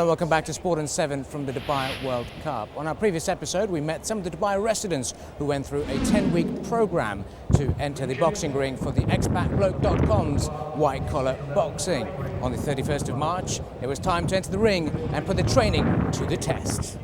Hello, welcome back to Sport and 7 from the Dubai World Cup. On our previous episode, we met some of the Dubai residents who went through a 10-week program to enter the boxing ring for the expatbloke.com's white collar boxing. On the 31st of March, it was time to enter the ring and put the training to the test.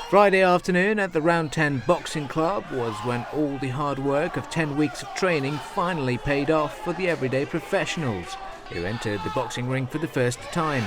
Friday afternoon at the Round 10 Boxing Club was when all the hard work of 10 weeks of training finally paid off for the everyday professionals who entered the boxing ring for the first time.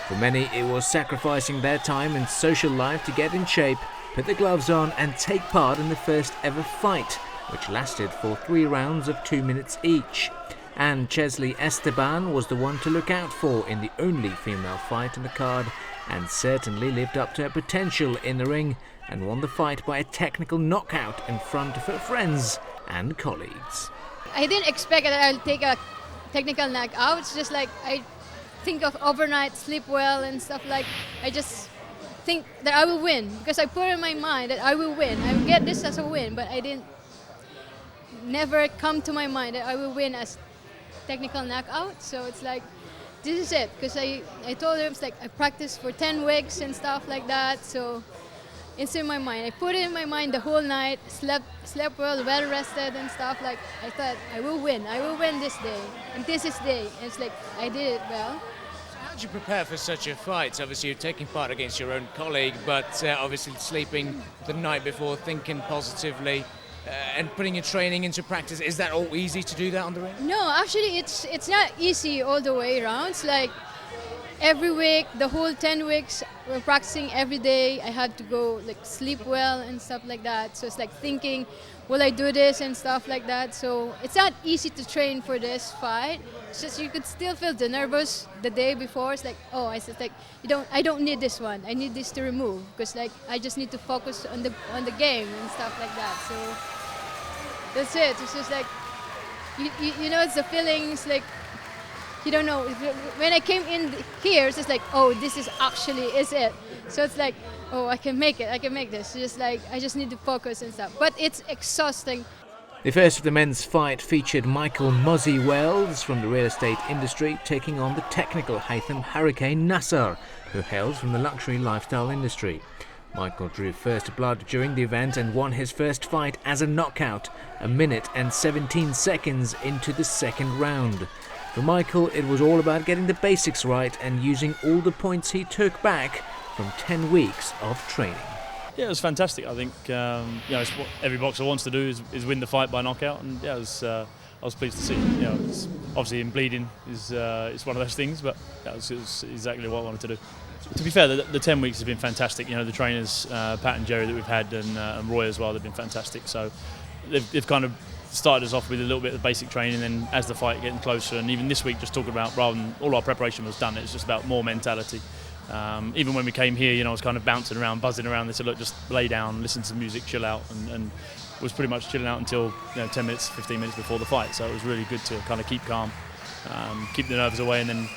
For many, it was sacrificing their time and social life to get in shape, put the gloves on and take part in the first ever fight, which lasted for 3 rounds of 2 minutes each. And Chesley Esteban was the one to look out for in the only female fight on the card, and certainly lived up to her potential in the ring and won the fight by a technical knockout in front of her friends and colleagues. I didn't expect that I'll take a technical knockout. It's just like I think of overnight, sleep well and stuff. Like I just think that I will win because I put in my mind that I will win. I will get this as a win, but I didn't never come to my mind that I will win as technical knockout. So it's like this is it, because I told him it's like I practiced for 10 weeks and stuff like that, so it's in my mind. I put it in my mind the whole night, slept well rested and stuff. Like I thought I will win this day, and this is day, and it's like I did it well. So how did you prepare for such a fight? Obviously you're taking part against your own colleague, but obviously sleeping the night before, thinking positively, and putting your training into practice. Is that all easy to do that on the ring? No, actually it's not easy all the way around. It's like every week, the whole 10 weeks, we're practicing every day. I had to go like sleep well and stuff like that. So it's like thinking, will I do this and stuff like that. So it's not easy to train for this fight. It's just you could still feel the nervous the day before. It's like, oh, I said like I don't need this one. I need this to remove because like I just need to focus on the game and stuff like that. So that's it. It's just like you know, it's the feelings like. You don't know. When I came in here, it's just like, oh, this is it. So it's like, oh, I can make it. I can make this. It's just like, I just need to focus and stuff. But it's exhausting. The first of the men's fight featured Michael Muzzy Wells from the real estate industry taking on the technical Haytham Hurricane Nasser, who hails from the luxury lifestyle industry. Michael drew first blood during the event and won his first fight as a knockout, 1 minute and 17 seconds into the second round. For Michael, it was all about getting the basics right and using all the points he took back from 10 weeks of training. Yeah, it was fantastic. I think it's what every boxer wants to do is win the fight by knockout, and yeah, I was pleased to see. It's obviously in bleeding is it's one of those things, but yeah, it was exactly what I wanted to do. To be fair, the 10 weeks has been fantastic. The trainers Pat and Jerry that we've had and Roy as well, they've been fantastic. So they've kind of started us off with a little bit of basic training, and then as the fight getting closer, and even this week just talking about, rather than all our preparation was done, it's just about more mentality. Even when we came here, I was kind of bouncing around, buzzing around. They said, look, just lay down, listen to the music, chill out, and was pretty much chilling out until 10 minutes, 15 minutes before the fight. So it was really good to kind of keep calm, keep the nerves away, and then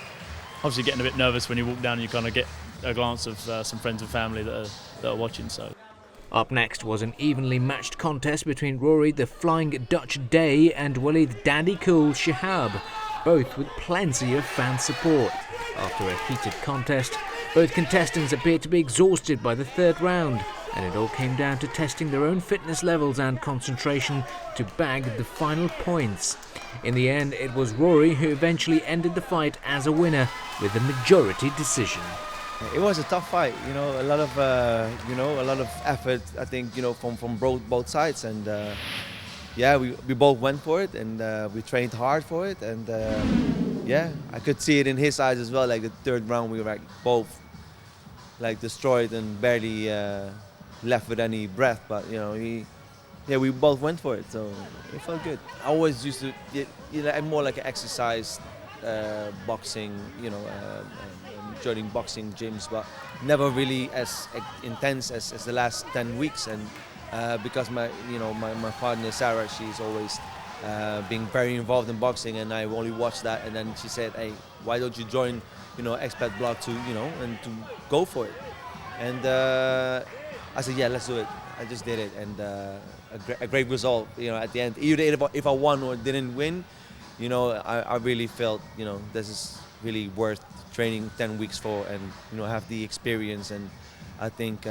obviously getting a bit nervous when you walk down and you kind of get a glance of some friends and family that are watching. So. Up next was an evenly matched contest between Rory the Flying Dutch Day and Walid Daddy Cool Shihab, both with plenty of fan support. After a heated contest, both contestants appeared to be exhausted by the third round, and it all came down to testing their own fitness levels and concentration to bag the final points. In the end, it was Rory who eventually ended the fight as a winner with a majority decision. It was a tough fight, a lot of effort, I think, from both sides, and we both went for it, and we trained hard for it, and I could see it in his eyes as well. Like the third round, we were like both like destroyed and barely left with any breath, but we both went for it, so it felt good. I always used to, I'm more like an exercise boxing, joining boxing gyms, but never really as intense as the last 10 weeks. And because my partner Sarah, she's always being very involved in boxing, and I only watched that. And then she said, "Hey, why don't you join, Expat Block to, and to go for it?" And I said, "Yeah, let's do it." I just did it, and a great result. At the end, either if I won or didn't win, I really felt, this is really worth training 10 weeks for, and have the experience. And I think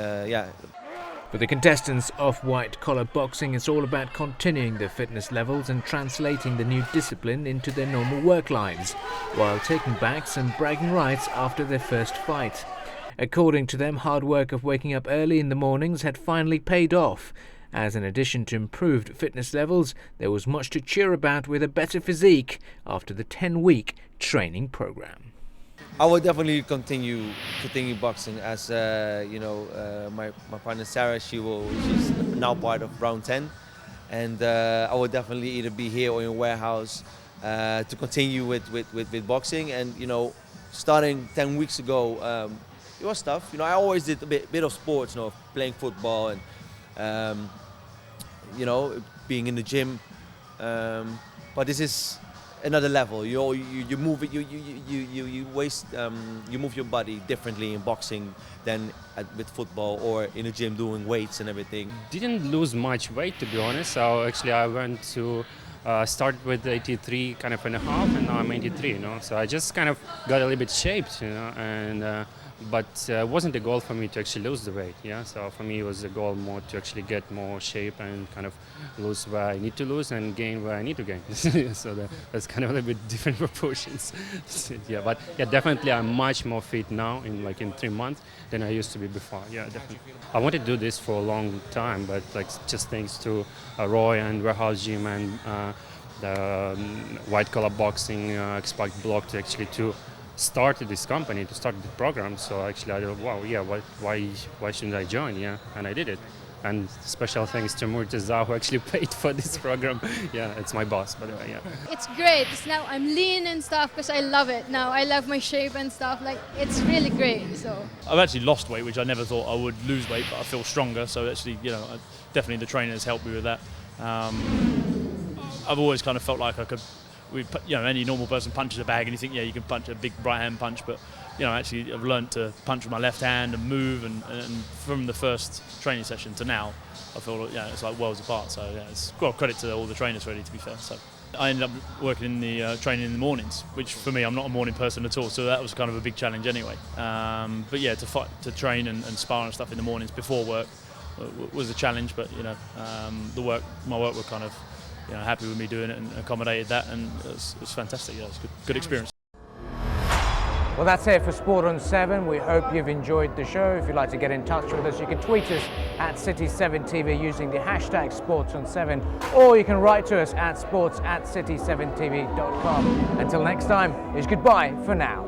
For the contestants of white collar boxing, it's all about continuing their fitness levels and translating the new discipline into their normal work lives, while taking back some bragging rights after their first fight. According to them, hard work of waking up early in the mornings had finally paid off, as in addition to improved fitness levels, there was much to cheer about with a better physique after the 10-week training program. I will definitely continue boxing, as my partner Sarah, she's now part of Round 10, and I will definitely either be here or in warehouse to continue with boxing. And starting 10 weeks ago, it was tough. I always did a bit of sports, playing football and being in the gym, but this is another level. You move it, you move your body differently in boxing than with football or in a gym doing weights and everything. Didn't lose much weight, to be honest. So actually I went to started with 83 kind of and a half, and now I'm 83, so I just kind of got a little bit shaped, and but it wasn't a goal for me to actually lose the weight. So for me it was a goal more to actually get more shape and kind of lose where I need to lose and gain where I need to gain. So that's kind of a little bit different proportions. But definitely I'm much more fit now in 3 months than I used to be before. Definitely. I wanted to do this for a long time, but just thanks to Roy and Warehouse Gym and the white collar boxing X-Pac Block to started this company, to start the program. So actually I thought, wow, why shouldn't I join? And I did it. And special thanks to Murtaza, who actually paid for this program. It's my boss, by the way. It's great. Now I'm lean and stuff because I love it. Now I love my shape and stuff. It's really great. So I've actually lost weight, which I never thought I would lose weight, but I feel stronger. So actually, definitely the trainer has helped me with that. I've always kind of felt like I could. Any normal person punches a bag and you think, you can punch a big right hand punch, but actually I've learned to punch with my left hand and move, and from the first training session to now, I feel it's like worlds apart. So it's credit to all the trainers, really, to be fair. So I ended up working in the training in the mornings, which for me, I'm not a morning person at all, so that was kind of a big challenge anyway. But to train and spar and stuff in the mornings before work was a challenge, but my work were kind of happy with me doing it and accommodated that, and it was fantastic. It was a good experience. Well, that's it for Sport on 7. We hope you've enjoyed the show. If you'd like to get in touch with us, you can tweet us at City7TV using the hashtag SportsOn7, or you can write to us at sports@city7tv.com. Until next time, it's goodbye for now.